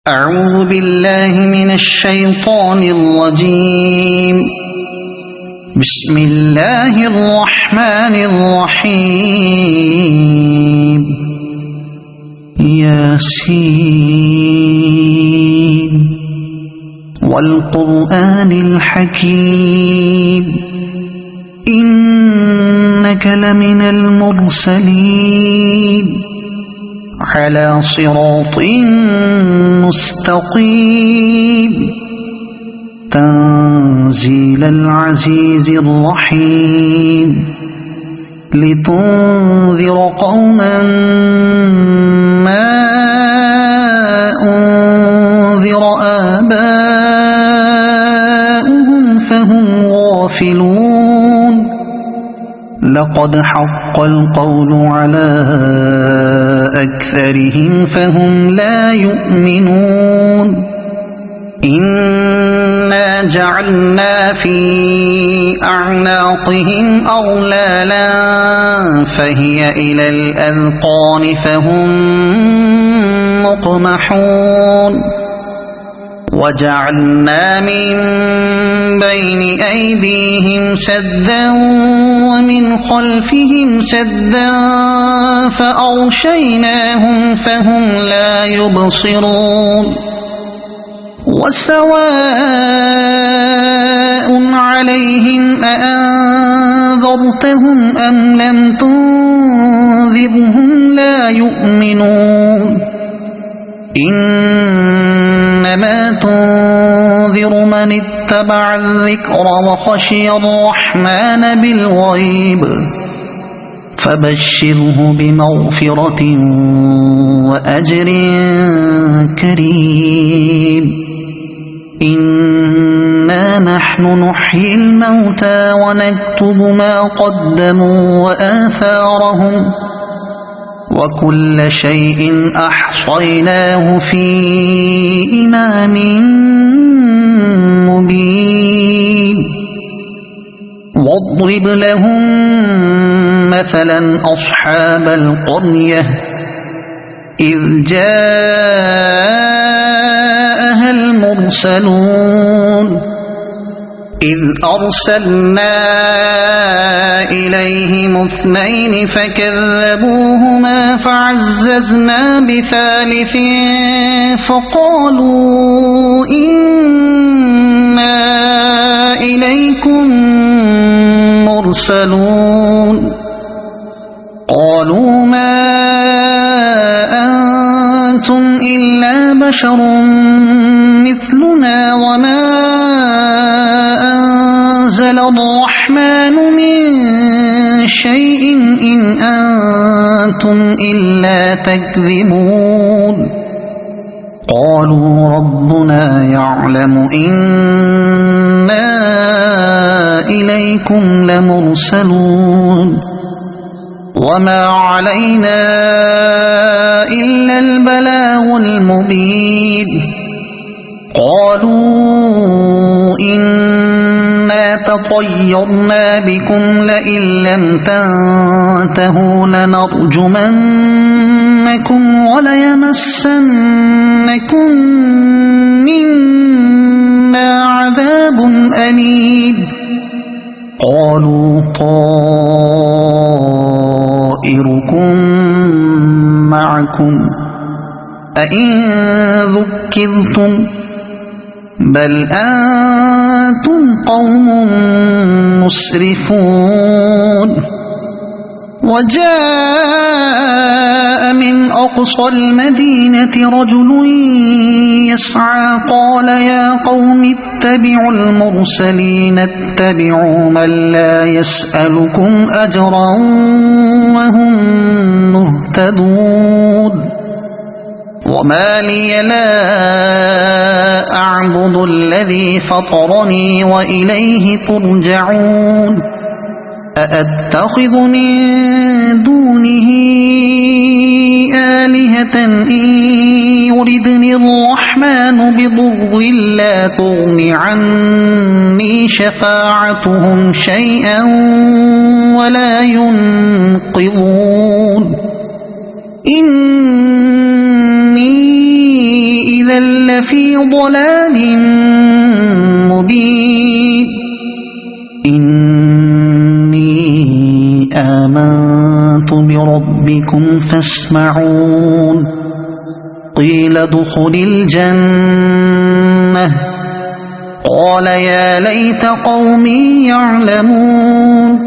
أعوذ بالله من الشيطان الرجيم. بسم الله الرحمن الرحيم. ياسين والقرآن الحكيم إنك لمن المرسلين على صراط مستقيم تنزيل العزيز الرحيم لتنذر قوما ما أنذر آباؤهم فهم غافلون. لقد حق القول على أكثرهم فهم لا يؤمنون. إنا جعلنا في أعناقهم أغلالا فهي إلى الأذقان فهم مقمحون. وجعلنا من بين أيديهم سدا ومن خلفهم سدا فأغشيناهم فهم لا يبصرون. وسواء عليهم أأنذرتهم أم لم تنذرهم لا يؤمنون. إنما تنذر من اتبع الذكر وخشي الرحمن بالغيب فبشره بمغفرة وأجر كريم. إنا نحن نحيي الموتى ونكتب ما قدموا وآثارهم وكل شيء أحصيناه في إمام مبين. واضرب لهم مثلا أصحاب القرية إذ جاءها المرسلون إذ أرسلنا إليهم اثنين فكذبوهما فعززنا بثالث فقالوا إنا إليكم مرسلون. قالوا ما أنتم إلا بشر مثلنا وما أنزل الرحمن من شيء إن أنتم إلا تكذبون. قالوا ربنا يعلم إنا إليكم لمرسلون وما علينا إلا البلاغ المبين. قالوا إنا تطيرنا بكم لئن لم تنتهوا لنرجمنكم وليمسنكم منا عذاب أليم. قالوا طائركم معكم أئن ذكرتم بل أنتم قوم مسرفون. وجاء من أقصى المدينة رجل يسعى قال يا قوم اتبعوا المرسلين اتبعوا من لا يسألكم أجرا وهم مهتدون. وما لي لا أعبد الذي فطرني وإليه ترجعون. أأتخذ من دونه آلهة إن يردني الرحمن بضر لا تغن عني شفاعتهم شيئا ولا ينقذون. إني إذا لفي ضلال مبين إني آمنت بربكم فاسمعون قيل ادخل الجنة قال يا ليت قومي يعلمون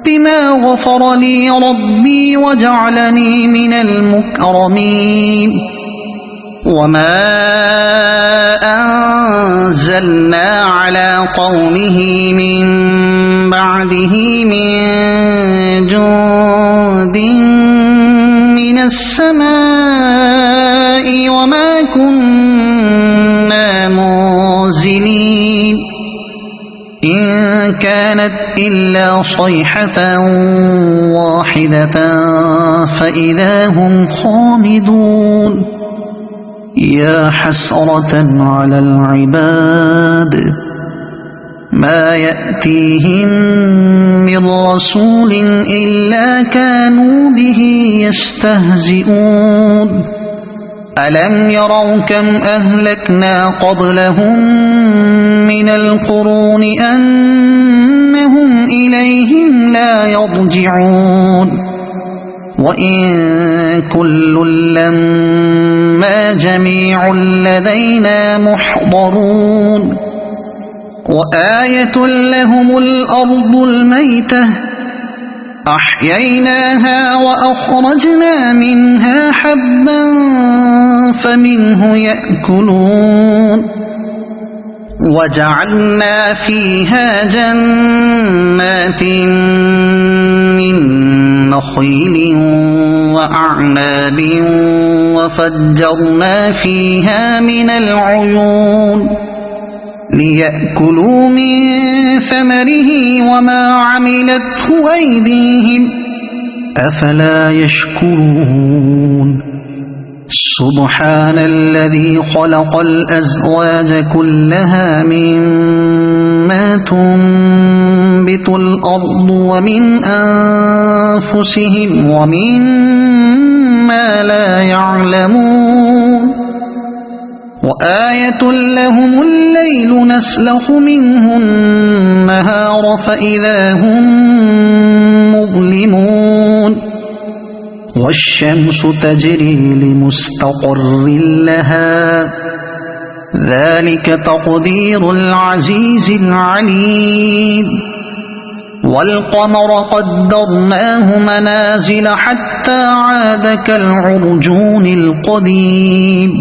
بما غفر لي ربي وجعلني من المكرمين وما أنزلنا على قومه من بعده من جند من السماء وما كنا منزلين إن كانت إلا صيحة واحدة فإذا هم خامدون يا حسرة على العباد ما يأتيهم من رسول إلا كانوا به يستهزئون ألم يروا كم أهلكنا قبلهم من القرون أنهم إليهم لا يرجعون وإن كل لما جميع لدينا محضرون وآية لهم الأرض الميتة أحييناها وأخرجنا منها حبا فمنه يأكلون وجعلنا فيها جنات من نخيل وأعناب وفجرنا فيها من العيون ليأكلوا من ثمره وما عملته أيديهم أفلا يشكرون سبحان الذي خلق الأزواج كلها مما تنبت الأرض ومن أنفسهم ومما لا يعلمون وآية لهم الليل نسلخ منه النهار فإذا هم مظلمون والشمس تجري لمستقر لها ذلك تقدير العزيز العليم والقمر قدرناه منازل حتى عاد كالعرجون القديم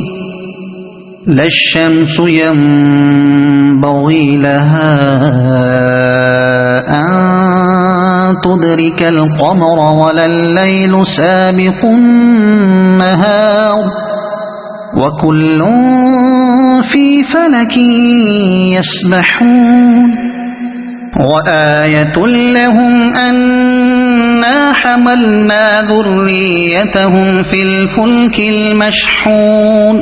لا الشمس ينبغي لها أن تدرك القمر ولا الليل سابق النهار وكل في فلك يسبحون وآية لهم أنا حملنا ذريتهم في الفلك المشحون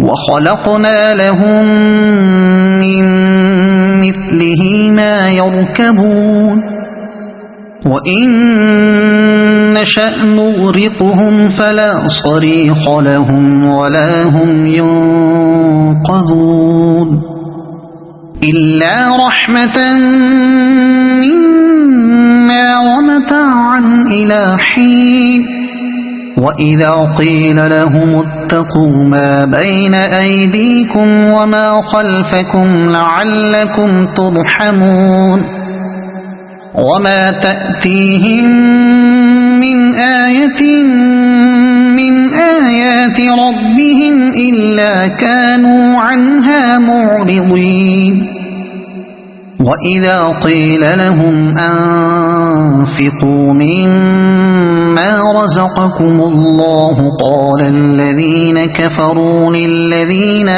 وخلقنا لهم من مثله ما يركبون وإن نشأ نغرقهم فلا صريخ لهم ولا هم ينقذون إلا رحمة منا ومتاعا إلى حين وإذا قيل لهم اتقوا ما بين أيديكم وما خلفكم لعلكم ترحمون وما تأتيهم من آية من آيات ربهم إلا كانوا عنها معرضين وإذا قيل لهم أنفقوا مما رزقكم الله قال الذين كفروا للذين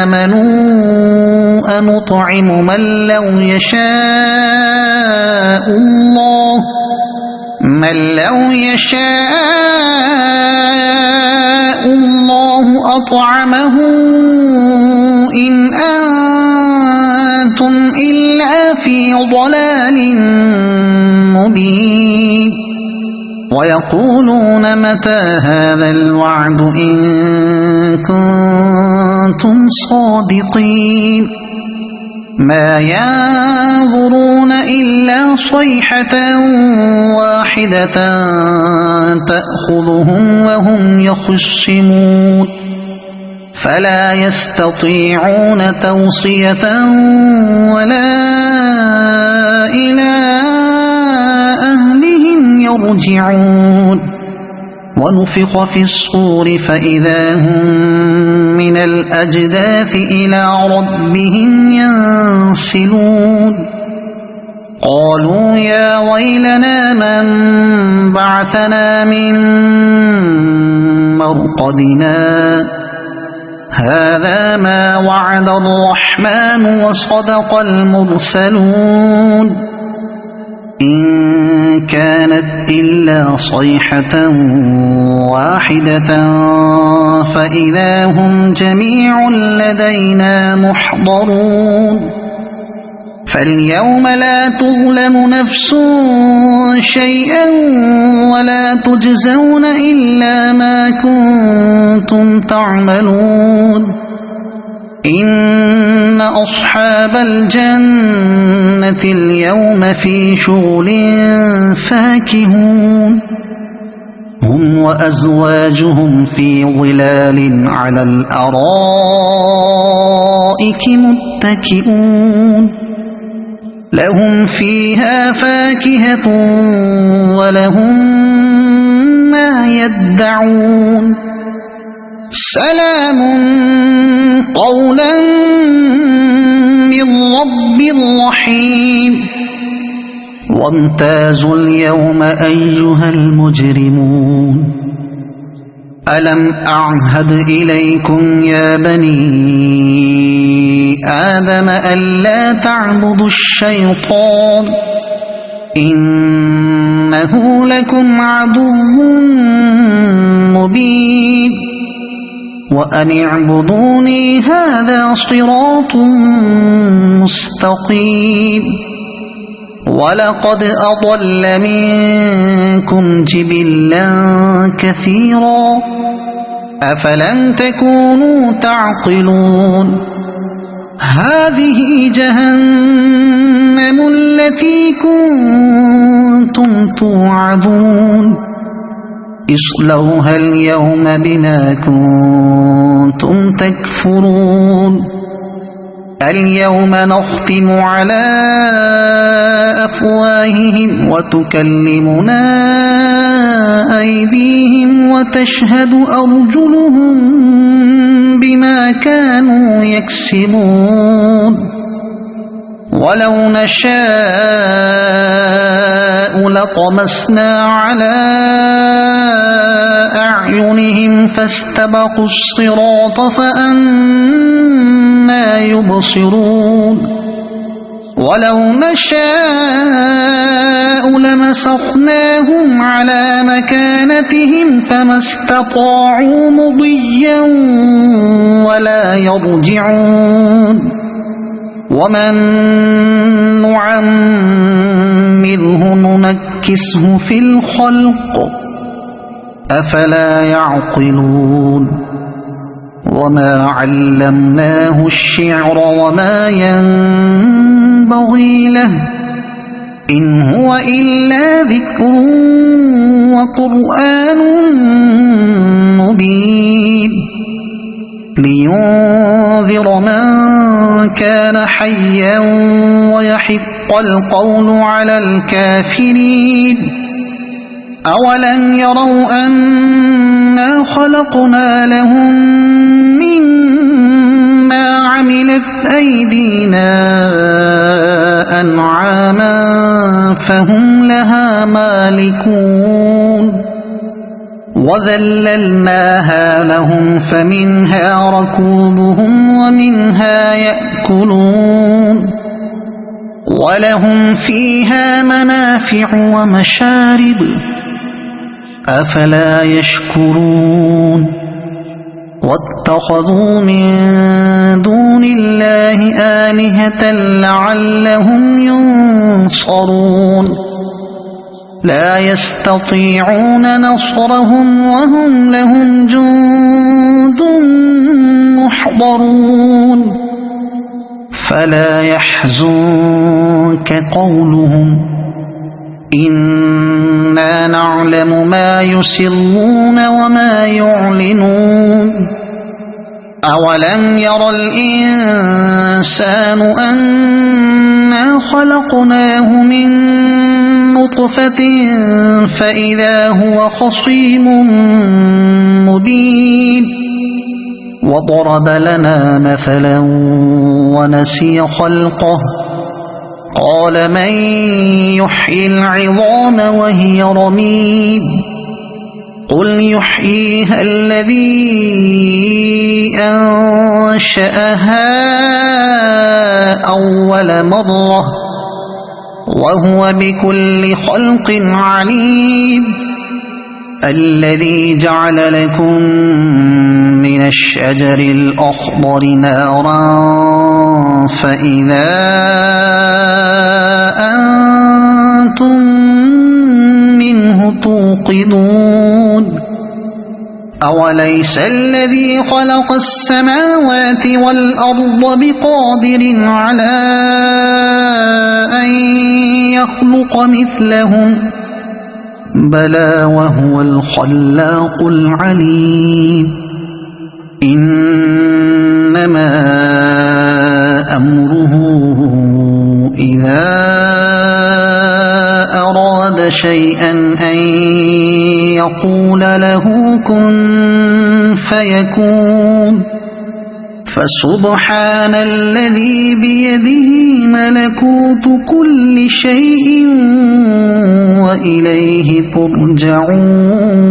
آمنوا أنطعم من لو يشاء الله أطعمه إن أنتم إلا في ضلال مبين ويقولون متى هذا الوعد إن كنتم كنتم صادقين ما ينظرون إلا صيحة واحدة تأخذهم وهم يخصمون فلا يستطيعون توصية ولا إلى أهلهم يرجعون ونفخ في الصور فإذا هم من الأجداث إلى ربهم ينسلون قالوا يا ويلنا من بعثنا من مرقدنا هذا ما وعد الرحمن وصدق المرسلون إن كانت إلا صيحة واحدة فإذا هم جميع لدينا محضرون فاليوم لا تظلم نفس شيئا ولا تجزون إلا ما كنتم تعملون إن أصحاب الجنة اليوم في شغل فاكهون هم وأزواجهم في ظلال على الأرائك متكئون لهم فيها فاكهة ولهم ما يدعون سلام قولا من رب رحيم وامتازوا اليوم أيها المجرمون ألم أعهد إليكم يا بني آدم ألا تعبدوا الشيطان إنه لكم عدو مبين وأن اعبدوني هذا صراط مستقيم ولقد أضل منكم جبلا كثيرا أفلم تكونوا تعقلون هذه جهنم التي كنتم توعدون اصلوها اليوم بما كنتم تكفرون اليوم نختم على أفواههم وتكلمنا أيديهم وتشهد أرجلهم بما كانوا يكسبون ولو نشاء لطمسنا على أعينهم فاستبقوا الصراط فأنى يبصرون ولو نشاء لمسخناهم على مكانتهم فما استطاعوا مضيا ولا يرجعون ومن نعمره ننكسه في الخلق أفلا يعقلون وما علمناه الشعر وما ينبغي له إن هو إلا ذكر وقرآن مبين لينذر من كان حيا ويحق القول على الكافرين أولم يروا أنا خلقنا لهم مما عملت أيدينا أنعاما فهم لها مالكون وذللناها لهم فمنها ركوبهم ومنها يأكلون ولهم فيها منافع ومشارب أفلا يشكرون واتخذوا من دون الله آلهة لعلهم ينصرون لا يستطيعون نصرهم وهم لهم جند يحضرون فلا يحزنك قولهم إنا نعلم ما يسرون وما يعلنون أولم ير الإنسان أنا خلقناه من نطفة فإذا هو خصيم مبين وضرب لنا مثلا ونسي خلقه قال من يحيي العظام وهي رميم قل يحييها الذي أنشأها أول مرة وهو بكل خلق عليم الذي جعل لكم من الشجر الأخضر نارا فإذا أنتم منه توقدون أوليس الذي خلق السماوات والأرض بقادر على أن يخلق مثلهم بلى وهو الخلاق العليم إنما أمره إذا أراد شيئا أن يقول له كن فيكون فسبحان الذي بيده ملكوت كل شيء وإليه ترجعون